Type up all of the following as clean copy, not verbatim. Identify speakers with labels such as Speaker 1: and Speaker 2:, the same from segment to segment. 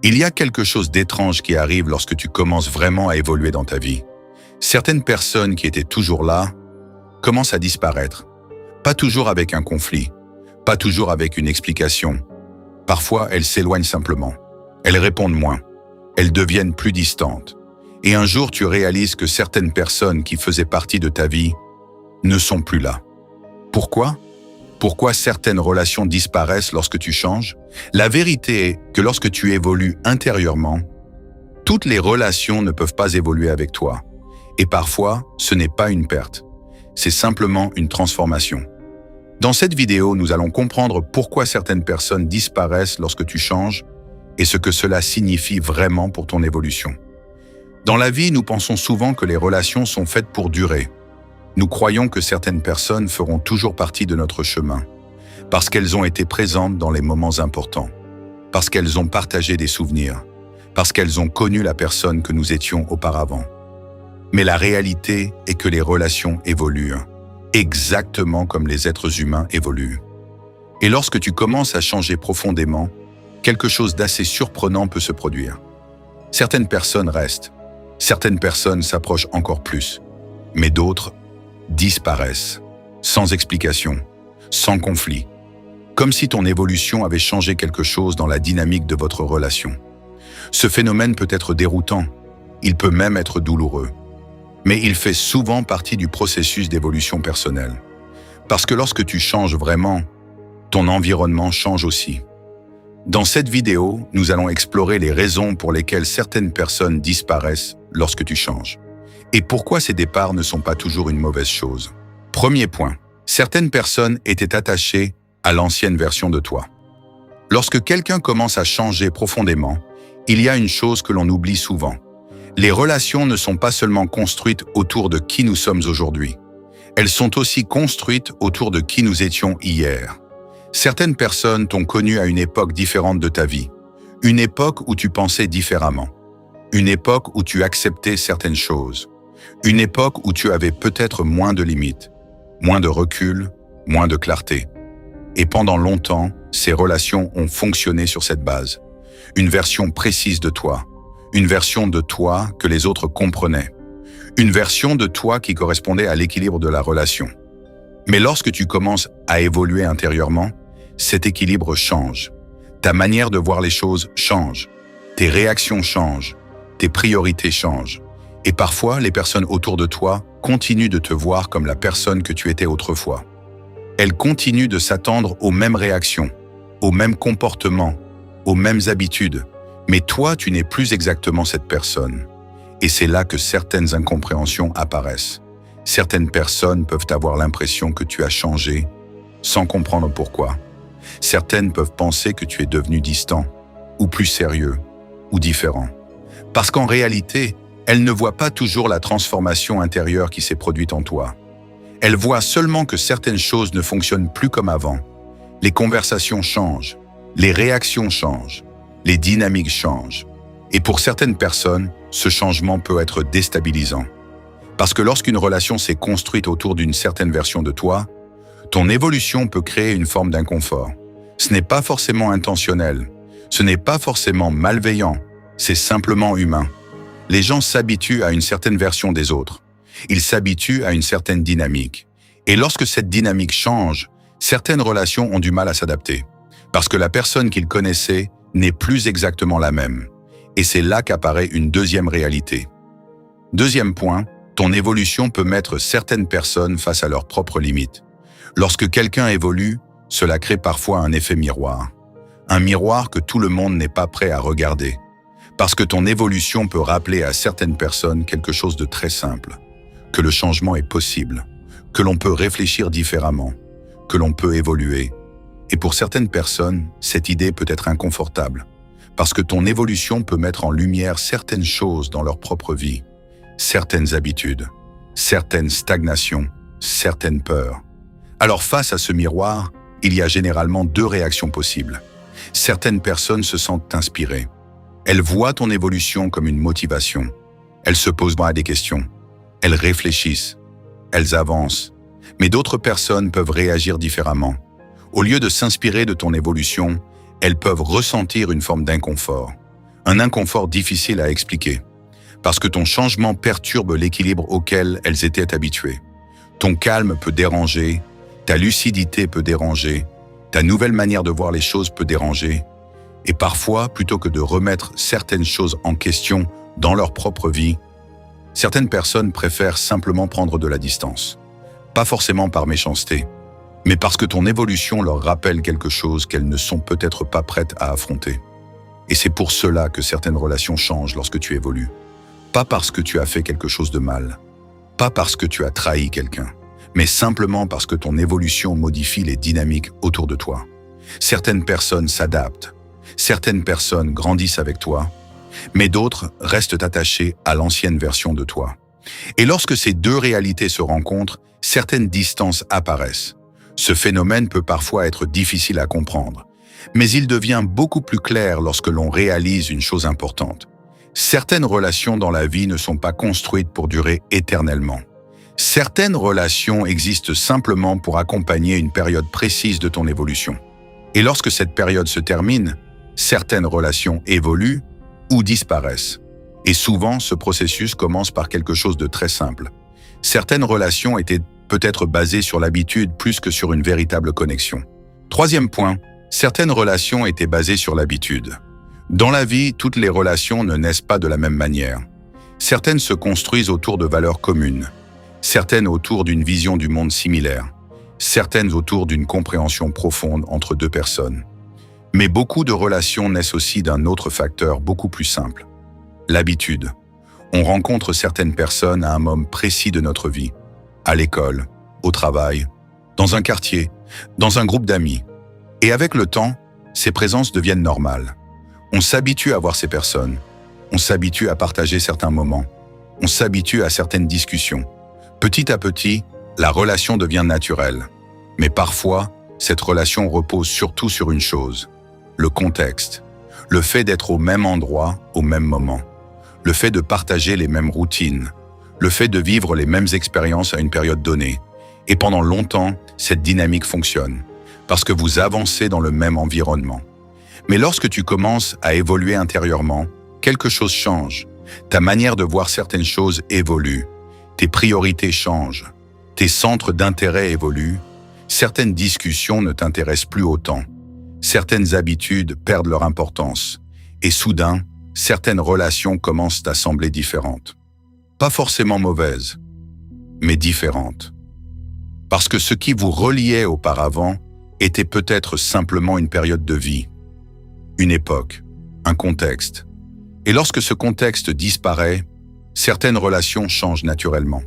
Speaker 1: Il y a quelque chose d'étrange qui arrive lorsque tu commences vraiment à évoluer dans ta vie. Certaines personnes qui étaient toujours là commencent à disparaître. Pas toujours avec un conflit, pas toujours avec une explication. Parfois, elles s'éloignent simplement. Elles répondent moins. Elles deviennent plus distantes. Et un jour, tu réalises que certaines personnes qui faisaient partie de ta vie ne sont plus là. Pourquoi ? Pourquoi certaines relations disparaissent lorsque tu changes ? La vérité est que lorsque tu évolues intérieurement, toutes les relations ne peuvent pas évoluer avec toi. Et parfois, ce n'est pas une perte. C'est simplement une transformation. Dans cette vidéo, nous allons comprendre pourquoi certaines personnes disparaissent lorsque tu changes et ce que cela signifie vraiment pour ton évolution. Dans la vie, nous pensons souvent que les relations sont faites pour durer. Nous croyons que certaines personnes feront toujours partie de notre chemin, parce qu'elles ont été présentes dans les moments importants, parce qu'elles ont partagé des souvenirs, parce qu'elles ont connu la personne que nous étions auparavant. Mais la réalité est que les relations évoluent, exactement comme les êtres humains évoluent. Et lorsque tu commences à changer profondément, quelque chose d'assez surprenant peut se produire. Certaines personnes restent, certaines personnes s'approchent encore plus, mais d'autres disparaissent, sans explication, sans conflit, comme si ton évolution avait changé quelque chose dans la dynamique de votre relation. Ce phénomène peut être déroutant, il peut même être douloureux, mais il fait souvent partie du processus d'évolution personnelle. Parce que lorsque tu changes vraiment, ton environnement change aussi. Dans cette vidéo, nous allons explorer les raisons pour lesquelles certaines personnes disparaissent lorsque tu changes. Et pourquoi ces départs ne sont pas toujours une mauvaise chose. Premier point, certaines personnes étaient attachées à l'ancienne version de toi. Lorsque quelqu'un commence à changer profondément, il y a une chose que l'on oublie souvent. Les relations ne sont pas seulement construites autour de qui nous sommes aujourd'hui. Elles sont aussi construites autour de qui nous étions hier. Certaines personnes t'ont connu à une époque différente de ta vie. Une époque où tu pensais différemment. Une époque où tu acceptais certaines choses. Une époque où tu avais peut-être moins de limites, moins de recul, moins de clarté. Et pendant longtemps, ces relations ont fonctionné sur cette base. Une version précise de toi. Une version de toi que les autres comprenaient. Une version de toi qui correspondait à l'équilibre de la relation. Mais lorsque tu commences à évoluer intérieurement, cet équilibre change. Ta manière de voir les choses change. Tes réactions changent. Tes priorités changent. Et parfois, les personnes autour de toi continuent de te voir comme la personne que tu étais autrefois. Elles continuent de s'attendre aux mêmes réactions, aux mêmes comportements, aux mêmes habitudes. Mais toi, tu n'es plus exactement cette personne. Et c'est là que certaines incompréhensions apparaissent. Certaines personnes peuvent avoir l'impression que tu as changé, sans comprendre pourquoi. Certaines peuvent penser que tu es devenu distant, ou plus sérieux, ou différent. Parce qu'en réalité, elles ne voient pas toujours la transformation intérieure qui s'est produite en toi. Elles voient seulement que certaines choses ne fonctionnent plus comme avant. Les conversations changent, les réactions changent, les dynamiques changent. Et pour certaines personnes, ce changement peut être déstabilisant. Parce que lorsqu'une relation s'est construite autour d'une certaine version de toi, ton évolution peut créer une forme d'inconfort. Ce n'est pas forcément intentionnel, ce n'est pas forcément malveillant, c'est simplement humain. Les gens s'habituent à une certaine version des autres. Ils s'habituent à une certaine dynamique. Et lorsque cette dynamique change, certaines relations ont du mal à s'adapter. Parce que la personne qu'ils connaissaient n'est plus exactement la même. Et c'est là qu'apparaît une deuxième réalité. Deuxième point, ton évolution peut mettre certaines personnes face à leurs propres limites. Lorsque quelqu'un évolue, cela crée parfois un effet miroir. Un miroir que tout le monde n'est pas prêt à regarder. Parce que ton évolution peut rappeler à certaines personnes quelque chose de très simple, que le changement est possible, que l'on peut réfléchir différemment, que l'on peut évoluer. Et pour certaines personnes, cette idée peut être inconfortable, parce que ton évolution peut mettre en lumière certaines choses dans leur propre vie, certaines habitudes, certaines stagnations, certaines peurs. Alors face à ce miroir, il y a généralement deux réactions possibles. Certaines personnes se sentent inspirées. Elles voient ton évolution comme une motivation. Elles se posent des questions. Elles réfléchissent. Elles avancent. Mais d'autres personnes peuvent réagir différemment. Au lieu de s'inspirer de ton évolution, elles peuvent ressentir une forme d'inconfort. Un inconfort difficile à expliquer, parce que ton changement perturbe l'équilibre auquel elles étaient habituées. Ton calme peut déranger, ta lucidité peut déranger, ta nouvelle manière de voir les choses peut déranger, et parfois, plutôt que de remettre certaines choses en question dans leur propre vie, certaines personnes préfèrent simplement prendre de la distance. Pas forcément par méchanceté, mais parce que ton évolution leur rappelle quelque chose qu'elles ne sont peut-être pas prêtes à affronter. Et c'est pour cela que certaines relations changent lorsque tu évolues. Pas parce que tu as fait quelque chose de mal, pas parce que tu as trahi quelqu'un, mais simplement parce que ton évolution modifie les dynamiques autour de toi. Certaines personnes s'adaptent, certaines personnes grandissent avec toi, mais d'autres restent attachées à l'ancienne version de toi. Et lorsque ces deux réalités se rencontrent, certaines distances apparaissent. Ce phénomène peut parfois être difficile à comprendre, mais il devient beaucoup plus clair lorsque l'on réalise une chose importante. Certaines relations dans la vie ne sont pas construites pour durer éternellement. Certaines relations existent simplement pour accompagner une période précise de ton évolution. Et lorsque cette période se termine, certaines relations évoluent ou disparaissent. Et souvent, ce processus commence par quelque chose de très simple. Certaines relations étaient peut-être basées sur l'habitude plus que sur une véritable connexion. Troisième point, certaines relations étaient basées sur l'habitude. Dans la vie, toutes les relations ne naissent pas de la même manière. Certaines se construisent autour de valeurs communes, certaines autour d'une vision du monde similaire, certaines autour d'une compréhension profonde entre deux personnes. Mais beaucoup de relations naissent aussi d'un autre facteur beaucoup plus simple, l'habitude. On rencontre certaines personnes à un moment précis de notre vie, à l'école, au travail, dans un quartier, dans un groupe d'amis. Et avec le temps, ces présences deviennent normales. On s'habitue à voir ces personnes, on s'habitue à partager certains moments, on s'habitue à certaines discussions. Petit à petit, la relation devient naturelle. Mais parfois, cette relation repose surtout sur une chose, le contexte, le fait d'être au même endroit, au même moment, le fait de partager les mêmes routines, le fait de vivre les mêmes expériences à une période donnée. Et pendant longtemps, cette dynamique fonctionne, parce que vous avancez dans le même environnement. Mais lorsque tu commences à évoluer intérieurement, quelque chose change. Ta manière de voir certaines choses évolue. Tes priorités changent. Tes centres d'intérêt évoluent. Certaines discussions ne t'intéressent plus autant. Certaines habitudes perdent leur importance. Et soudain, certaines relations commencent à sembler différentes. Pas forcément mauvaises, mais différentes. Parce que ce qui vous reliait auparavant était peut-être simplement une période de vie, une époque, un contexte. Et lorsque ce contexte disparaît, certaines relations changent naturellement.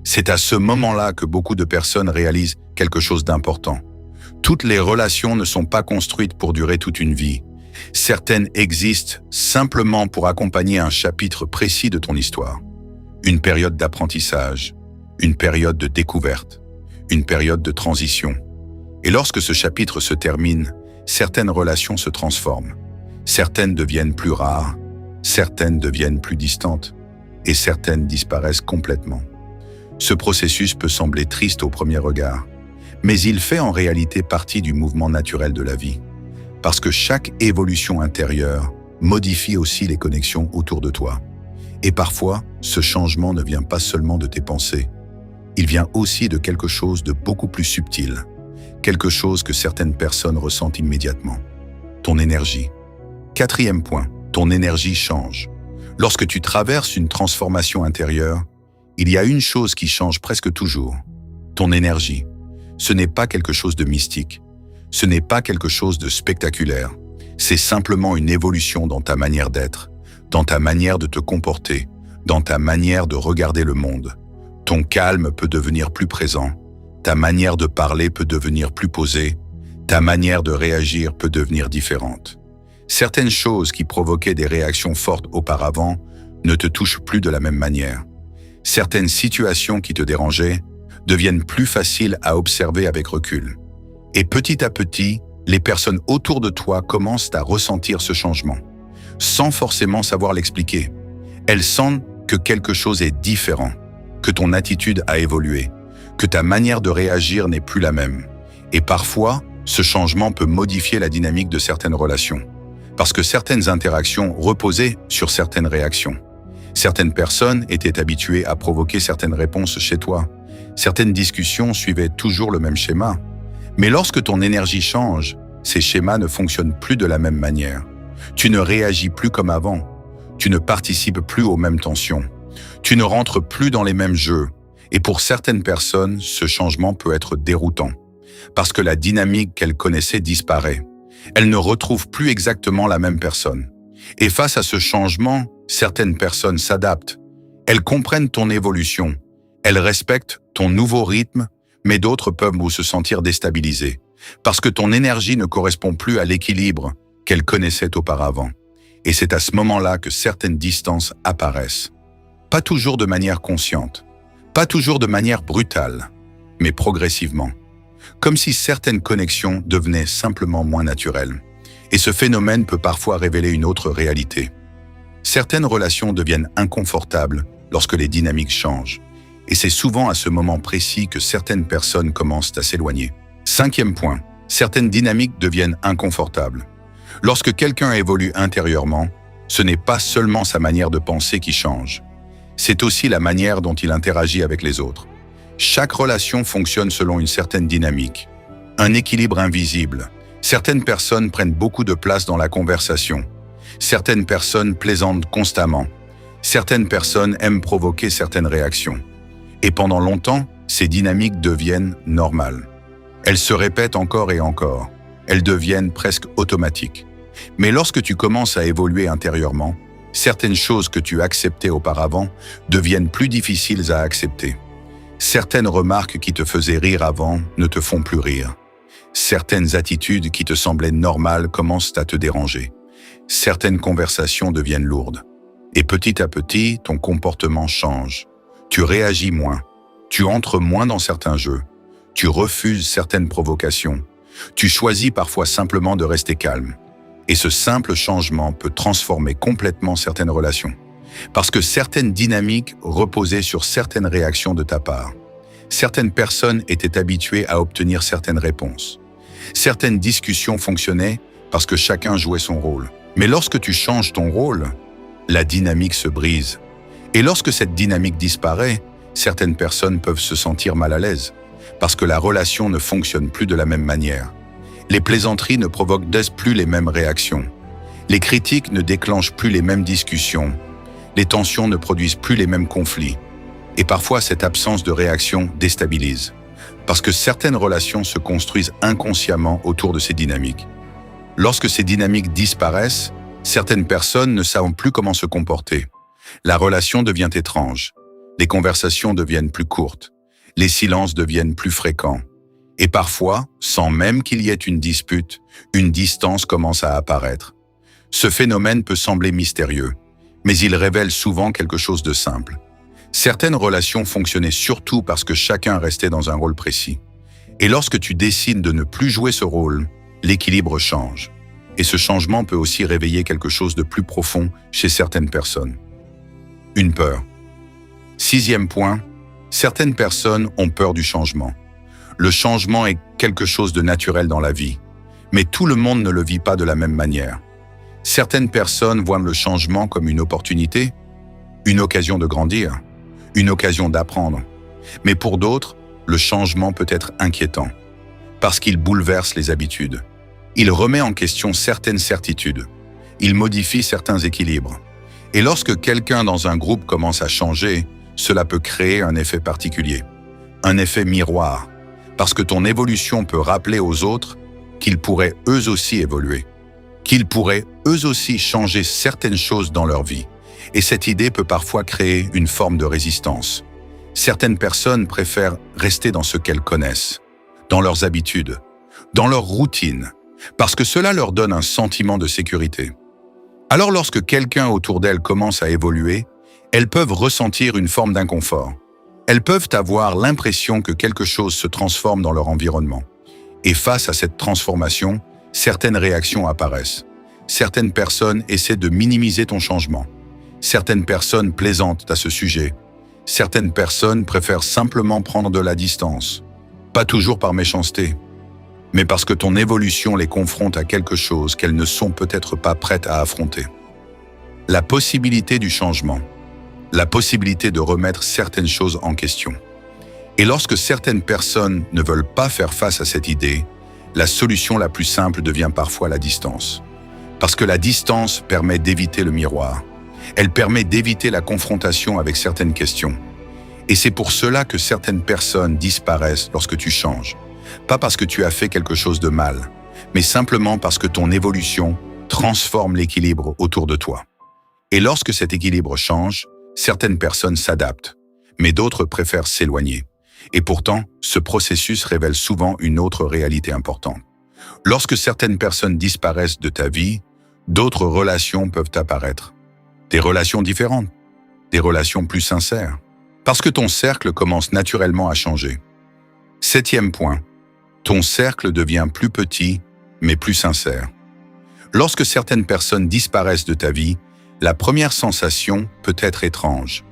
Speaker 1: C'est à ce moment-là que beaucoup de personnes réalisent quelque chose d'important. Toutes les relations ne sont pas construites pour durer toute une vie. Certaines existent simplement pour accompagner un chapitre précis de ton histoire. Une période d'apprentissage, une période de découverte, une période de transition. Et lorsque ce chapitre se termine, certaines relations se transforment. Certaines deviennent plus rares, certaines deviennent plus distantes, et certaines disparaissent complètement. Ce processus peut sembler triste au premier regard, mais il fait en réalité partie du mouvement naturel de la vie, parce que chaque évolution intérieure modifie aussi les connexions autour de toi. Et parfois, ce changement ne vient pas seulement de tes pensées, il vient aussi de quelque chose de beaucoup plus subtil, quelque chose que certaines personnes ressentent immédiatement. Ton énergie. Quatrième point, ton énergie change. Lorsque tu traverses une transformation intérieure, il y a une chose qui change presque toujours, ton énergie. Ce n'est pas quelque chose de mystique, ce n'est pas quelque chose de spectaculaire, c'est simplement une évolution dans ta manière d'être, dans ta manière de te comporter, dans ta manière de regarder le monde. Ton calme peut devenir plus présent, ta manière de parler peut devenir plus posée, ta manière de réagir peut devenir différente. Certaines choses qui provoquaient des réactions fortes auparavant ne te touchent plus de la même manière. Certaines situations qui te dérangeaient deviennent plus faciles à observer avec recul. Et petit à petit, les personnes autour de toi commencent à ressentir ce changement, sans forcément savoir l'expliquer. Elles sentent que quelque chose est différent, que ton attitude a évolué, que ta manière de réagir n'est plus la même. Et parfois, ce changement peut modifier la dynamique de certaines relations. parce que certaines interactions reposaient sur certaines réactions. Certaines personnes étaient habituées à provoquer certaines réponses chez toi. Certaines discussions suivaient toujours le même schéma. Mais lorsque ton énergie change, ces schémas ne fonctionnent plus de la même manière. Tu ne réagis plus comme avant. Tu ne participes plus aux mêmes tensions. Tu ne rentres plus dans les mêmes jeux. Et pour certaines personnes, ce changement peut être déroutant. Parce que la dynamique qu'elles connaissaient disparaît. Elles ne retrouvent plus exactement la même personne. Et face à ce changement, certaines personnes s'adaptent. Elles comprennent ton évolution. Elles respectent ton nouveau rythme, mais d'autres peuvent se sentir déstabilisées. Parce que ton énergie ne correspond plus à l'équilibre qu'elles connaissaient auparavant. Et c'est à ce moment-là que certaines distances apparaissent. Pas toujours de manière consciente, pas toujours de manière brutale, mais progressivement. Comme si certaines connexions devenaient simplement moins naturelles. Et ce phénomène peut parfois révéler une autre réalité. Certaines relations deviennent inconfortables lorsque les dynamiques changent. Et c'est souvent à ce moment précis que certaines personnes commencent à s'éloigner. 5e point, certaines dynamiques deviennent inconfortables. Lorsque quelqu'un évolue intérieurement, ce n'est pas seulement sa manière de penser qui change. C'est aussi la manière dont il interagit avec les autres. Chaque relation fonctionne selon une certaine dynamique, un équilibre invisible. Certaines personnes prennent beaucoup de place dans la conversation. Certaines personnes plaisantent constamment. Certaines personnes aiment provoquer certaines réactions. Et pendant longtemps, ces dynamiques deviennent normales. Elles se répètent encore et encore. Elles deviennent presque automatiques. Mais lorsque tu commences à évoluer intérieurement, certaines choses que tu acceptais auparavant deviennent plus difficiles à accepter. Certaines remarques qui te faisaient rire avant ne te font plus rire. Certaines attitudes qui te semblaient normales commencent à te déranger. Certaines conversations deviennent lourdes. Et petit à petit, ton comportement change. Tu réagis moins. Tu entres moins dans certains jeux. Tu refuses certaines provocations. Tu choisis parfois simplement de rester calme. Et ce simple changement peut transformer complètement certaines relations. Parce que certaines dynamiques reposaient sur certaines réactions de ta part. Certaines personnes étaient habituées à obtenir certaines réponses. Certaines discussions fonctionnaient parce que chacun jouait son rôle. Mais lorsque tu changes ton rôle, la dynamique se brise. Et lorsque cette dynamique disparaît, certaines personnes peuvent se sentir mal à l'aise, parce que la relation ne fonctionne plus de la même manière. Les plaisanteries ne provoquent plus les mêmes réactions. Les critiques ne déclenchent plus les mêmes discussions. Les tensions ne produisent plus les mêmes conflits. Et parfois, cette absence de réaction déstabilise, parce que certaines relations se construisent inconsciemment autour de ces dynamiques. Lorsque ces dynamiques disparaissent, certaines personnes ne savent plus comment se comporter. La relation devient étrange. Les conversations deviennent plus courtes. Les silences deviennent plus fréquents. Et parfois, sans même qu'il y ait une dispute, une distance commence à apparaître. Ce phénomène peut sembler mystérieux, mais il révèle souvent quelque chose de simple. Certaines relations fonctionnaient surtout parce que chacun restait dans un rôle précis. Et lorsque tu décides de ne plus jouer ce rôle, l'équilibre change. Et ce changement peut aussi réveiller quelque chose de plus profond chez certaines personnes. Une peur. 6e point, certaines personnes ont peur du changement. Le changement est quelque chose de naturel dans la vie, mais tout le monde ne le vit pas de la même manière. Certaines personnes voient le changement comme une opportunité, une occasion de grandir, une occasion d'apprendre. Mais pour d'autres, le changement peut être inquiétant, parce qu'il bouleverse les habitudes. Il remet en question certaines certitudes. Il modifie certains équilibres. Et lorsque quelqu'un dans un groupe commence à changer, cela peut créer un effet particulier, un effet miroir, parce que ton évolution peut rappeler aux autres qu'ils pourraient eux aussi évoluer, qu'ils pourraient eux aussi changer certaines choses dans leur vie. Et cette idée peut parfois créer une forme de résistance. Certaines personnes préfèrent rester dans ce qu'elles connaissent, dans leurs habitudes, dans leur routine, parce que cela leur donne un sentiment de sécurité. Alors lorsque quelqu'un autour d'elles commence à évoluer, elles peuvent ressentir une forme d'inconfort. Elles peuvent avoir l'impression que quelque chose se transforme dans leur environnement. Et face à cette transformation, certaines réactions apparaissent. Certaines personnes essaient de minimiser ton changement. Certaines personnes plaisantent à ce sujet. Certaines personnes préfèrent simplement prendre de la distance. Pas toujours par méchanceté, mais parce que ton évolution les confronte à quelque chose qu'elles ne sont peut-être pas prêtes à affronter. La possibilité du changement, la possibilité de remettre certaines choses en question. Et lorsque certaines personnes ne veulent pas faire face à cette idée, la solution la plus simple devient parfois la distance. Parce que la distance permet d'éviter le miroir. Elle permet d'éviter la confrontation avec certaines questions. Et c'est pour cela que certaines personnes disparaissent lorsque tu changes. Pas parce que tu as fait quelque chose de mal, mais simplement parce que ton évolution transforme l'équilibre autour de toi. Et lorsque cet équilibre change, certaines personnes s'adaptent, mais d'autres préfèrent s'éloigner. Et pourtant, ce processus révèle souvent une autre réalité importante. Lorsque certaines personnes disparaissent de ta vie, d'autres relations peuvent apparaître. Des relations différentes, des relations plus sincères. Parce que ton cercle commence naturellement à changer. 7e point, ton cercle devient plus petit, mais plus sincère. Lorsque certaines personnes disparaissent de ta vie, la première sensation peut être étrange.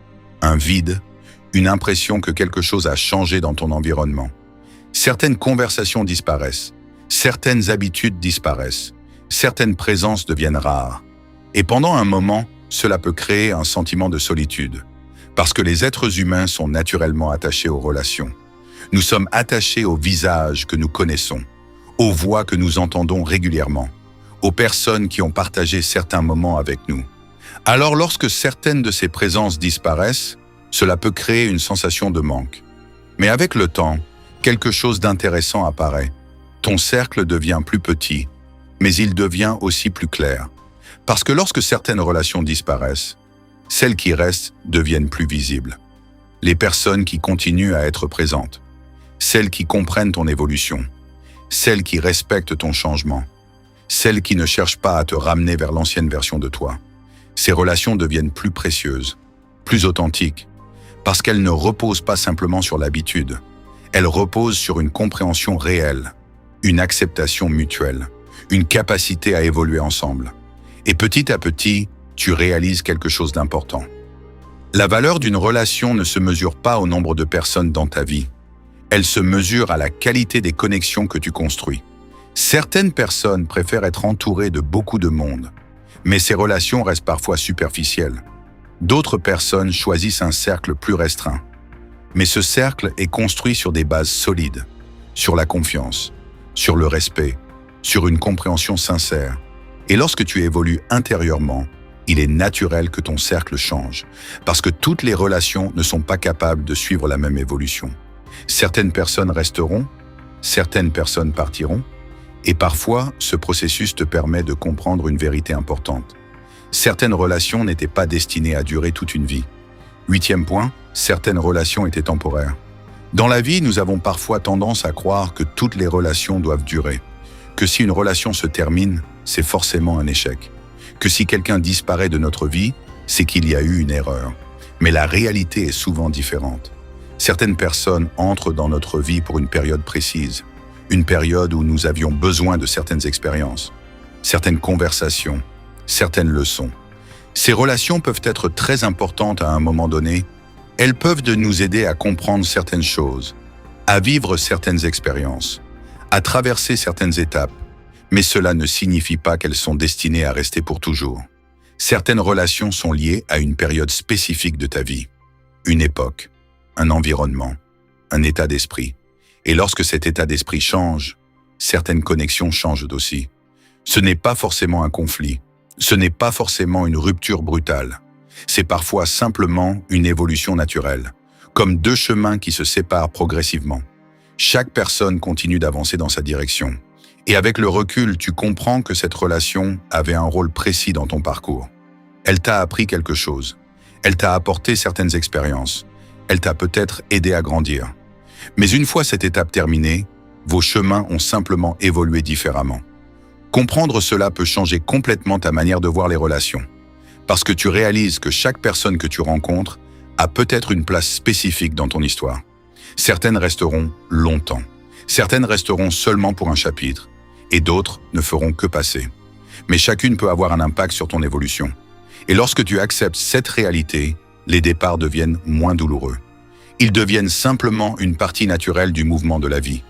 Speaker 1: Un vide, une impression que quelque chose a changé dans ton environnement. Certaines conversations disparaissent, certaines habitudes disparaissent, certaines présences deviennent rares. Et pendant un moment, cela peut créer un sentiment de solitude. Parce que les êtres humains sont naturellement attachés aux relations. Nous sommes attachés aux visages que nous connaissons, aux voix que nous entendons régulièrement, aux personnes qui ont partagé certains moments avec nous. Alors lorsque certaines de ces présences disparaissent, cela peut créer une sensation de manque. Mais avec le temps, quelque chose d'intéressant apparaît. Ton cercle devient plus petit, mais il devient aussi plus clair. Parce que lorsque certaines relations disparaissent, celles qui restent deviennent plus visibles. Les personnes qui continuent à être présentes, celles qui comprennent ton évolution, celles qui respectent ton changement, celles qui ne cherchent pas à te ramener vers l'ancienne version de toi. Ces relations deviennent plus précieuses, plus authentiques, parce qu'elles ne reposent pas simplement sur l'habitude. Elles reposent sur une compréhension réelle, une acceptation mutuelle, une capacité à évoluer ensemble. Et petit à petit, tu réalises quelque chose d'important. La valeur d'une relation ne se mesure pas au nombre de personnes dans ta vie. Elle se mesure à la qualité des connexions que tu construis. Certaines personnes préfèrent être entourées de beaucoup de monde, mais ces relations restent parfois superficielles. D'autres personnes choisissent un cercle plus restreint. Mais ce cercle est construit sur des bases solides, sur la confiance, sur le respect, sur une compréhension sincère. Et lorsque tu évolues intérieurement, il est naturel que ton cercle change, parce que toutes les relations ne sont pas capables de suivre la même évolution. Certaines personnes resteront, certaines personnes partiront, et parfois, ce processus te permet de comprendre une vérité importante. Certaines relations n'étaient pas destinées à durer toute une vie. 8e point, certaines relations étaient temporaires. Dans la vie, nous avons parfois tendance à croire que toutes les relations doivent durer, que si une relation se termine, c'est forcément un échec, que si quelqu'un disparaît de notre vie, c'est qu'il y a eu une erreur. Mais la réalité est souvent différente. Certaines personnes entrent dans notre vie pour une période précise, une période où nous avions besoin de certaines expériences, certaines conversations, certaines leçons. Ces relations peuvent être très importantes à un moment donné. Elles peuvent nous aider à comprendre certaines choses, à vivre certaines expériences, à traverser certaines étapes, mais cela ne signifie pas qu'elles sont destinées à rester pour toujours. Certaines relations sont liées à une période spécifique de ta vie, une époque, un environnement, un état d'esprit. Et lorsque cet état d'esprit change, certaines connexions changent aussi. Ce n'est pas forcément un conflit, ce n'est pas forcément une rupture brutale. C'est parfois simplement une évolution naturelle, comme deux chemins qui se séparent progressivement. Chaque personne continue d'avancer dans sa direction. Et avec le recul, tu comprends que cette relation avait un rôle précis dans ton parcours. Elle t'a appris quelque chose. Elle t'a apporté certaines expériences. Elle t'a peut-être aidé à grandir. Mais une fois cette étape terminée, vos chemins ont simplement évolué différemment. Comprendre cela peut changer complètement ta manière de voir les relations. Parce que tu réalises que chaque personne que tu rencontres a peut-être une place spécifique dans ton histoire. Certaines resteront longtemps. Certaines resteront seulement pour un chapitre. Et d'autres ne feront que passer. Mais chacune peut avoir un impact sur ton évolution. Et lorsque tu acceptes cette réalité, les départs deviennent moins douloureux. Ils deviennent simplement une partie naturelle du mouvement de la vie.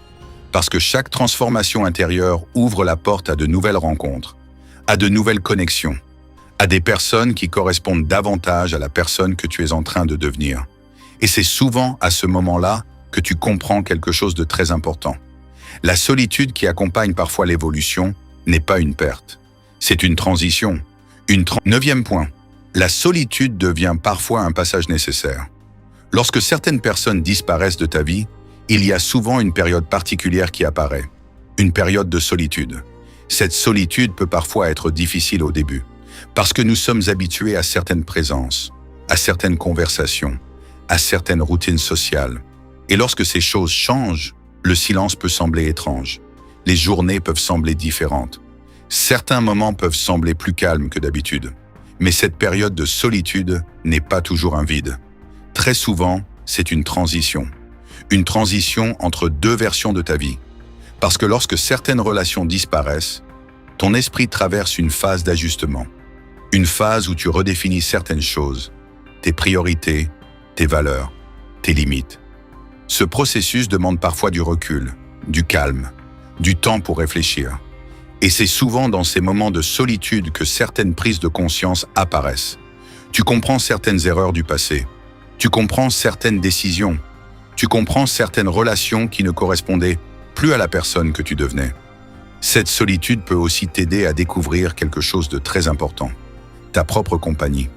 Speaker 1: Parce que chaque transformation intérieure ouvre la porte à de nouvelles rencontres, à de nouvelles connexions, à des personnes qui correspondent davantage à la personne que tu es en train de devenir. Et c'est souvent à ce moment-là que tu comprends quelque chose de très important. La solitude qui accompagne parfois l'évolution n'est pas une perte. C'est une transition. Neuvième point. La solitude devient parfois un passage nécessaire. Lorsque certaines personnes disparaissent de ta vie, il y a souvent une période particulière qui apparaît. Une période de solitude. Cette solitude peut parfois être difficile au début, parce que nous sommes habitués à certaines présences, à certaines conversations, à certaines routines sociales. Et lorsque ces choses changent, le silence peut sembler étrange. Les journées peuvent sembler différentes. Certains moments peuvent sembler plus calmes que d'habitude. Mais cette période de solitude n'est pas toujours un vide. Très souvent, c'est une transition. Une transition entre deux versions de ta vie. Parce que lorsque certaines relations disparaissent, ton esprit traverse une phase d'ajustement. Une phase où tu redéfinis certaines choses, tes priorités, tes valeurs, tes limites. Ce processus demande parfois du recul, du calme, du temps pour réfléchir. Et c'est souvent dans ces moments de solitude que certaines prises de conscience apparaissent. Tu comprends certaines erreurs du passé. Tu comprends certaines décisions. Tu comprends certaines relations qui ne correspondaient plus à la personne que tu devenais. Cette solitude peut aussi t'aider à découvrir quelque chose de très important, ta propre compagnie.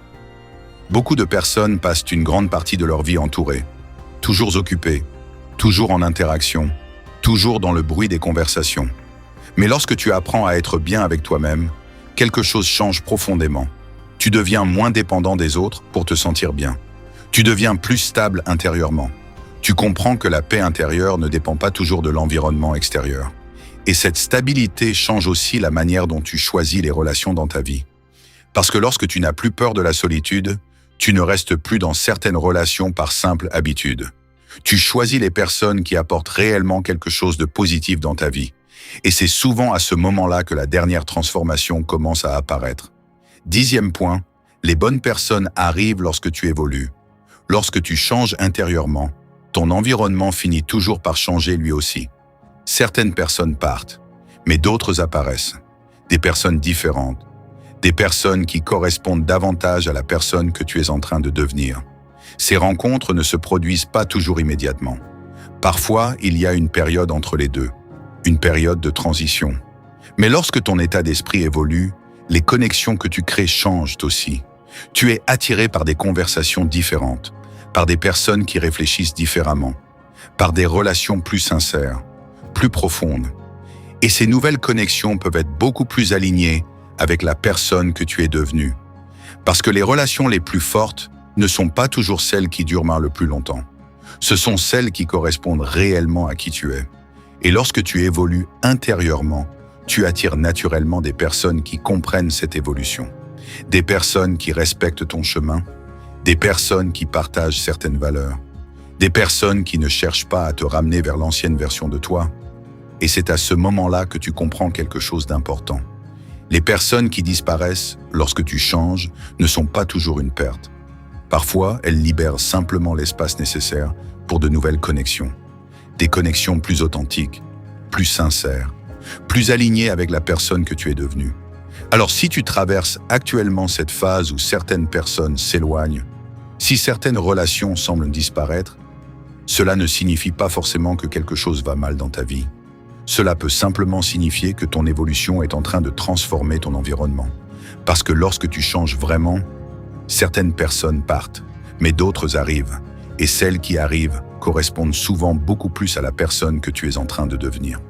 Speaker 1: Beaucoup de personnes passent une grande partie de leur vie entourées, toujours occupées, toujours en interaction, toujours dans le bruit des conversations. Mais lorsque tu apprends à être bien avec toi-même, quelque chose change profondément. Tu deviens moins dépendant des autres pour te sentir bien. Tu deviens plus stable intérieurement. Tu comprends que la paix intérieure ne dépend pas toujours de l'environnement extérieur. Et cette stabilité change aussi la manière dont tu choisis les relations dans ta vie. Parce que lorsque tu n'as plus peur de la solitude, tu ne restes plus dans certaines relations par simple habitude. Tu choisis les personnes qui apportent réellement quelque chose de positif dans ta vie. Et c'est souvent à ce moment-là que la dernière transformation commence à apparaître. 10e point, les bonnes personnes arrivent lorsque tu évolues. Lorsque tu changes intérieurement, ton environnement finit toujours par changer lui aussi. Certaines personnes partent, mais d'autres apparaissent. Des personnes différentes. Des personnes qui correspondent davantage à la personne que tu es en train de devenir. Ces rencontres ne se produisent pas toujours immédiatement. Parfois, il y a une période entre les deux. Une période de transition. Mais lorsque ton état d'esprit évolue, les connexions que tu crées changent aussi. Tu es attiré par des conversations différentes, par des personnes qui réfléchissent différemment, par des relations plus sincères, plus profondes. Et ces nouvelles connexions peuvent être beaucoup plus alignées avec la personne que tu es devenue. Parce que les relations les plus fortes ne sont pas toujours celles qui durent le plus longtemps. Ce sont celles qui correspondent réellement à qui tu es. Et lorsque tu évolues intérieurement, tu attires naturellement des personnes qui comprennent cette évolution. Des personnes qui respectent ton chemin, des personnes qui partagent certaines valeurs, des personnes qui ne cherchent pas à te ramener vers l'ancienne version de toi. Et c'est à ce moment-là que tu comprends quelque chose d'important. Les personnes qui disparaissent lorsque tu changes ne sont pas toujours une perte. Parfois, elles libèrent simplement l'espace nécessaire pour de nouvelles connexions. Des connexions plus authentiques, plus sincères, plus alignées avec la personne que tu es devenue. Alors si tu traverses actuellement cette phase où certaines personnes s'éloignent, si certaines relations semblent disparaître, cela ne signifie pas forcément que quelque chose va mal dans ta vie. Cela peut simplement signifier que ton évolution est en train de transformer ton environnement. Parce que lorsque tu changes vraiment, certaines personnes partent, mais d'autres arrivent. Et celles qui arrivent correspondent souvent beaucoup plus à la personne que tu es en train de devenir.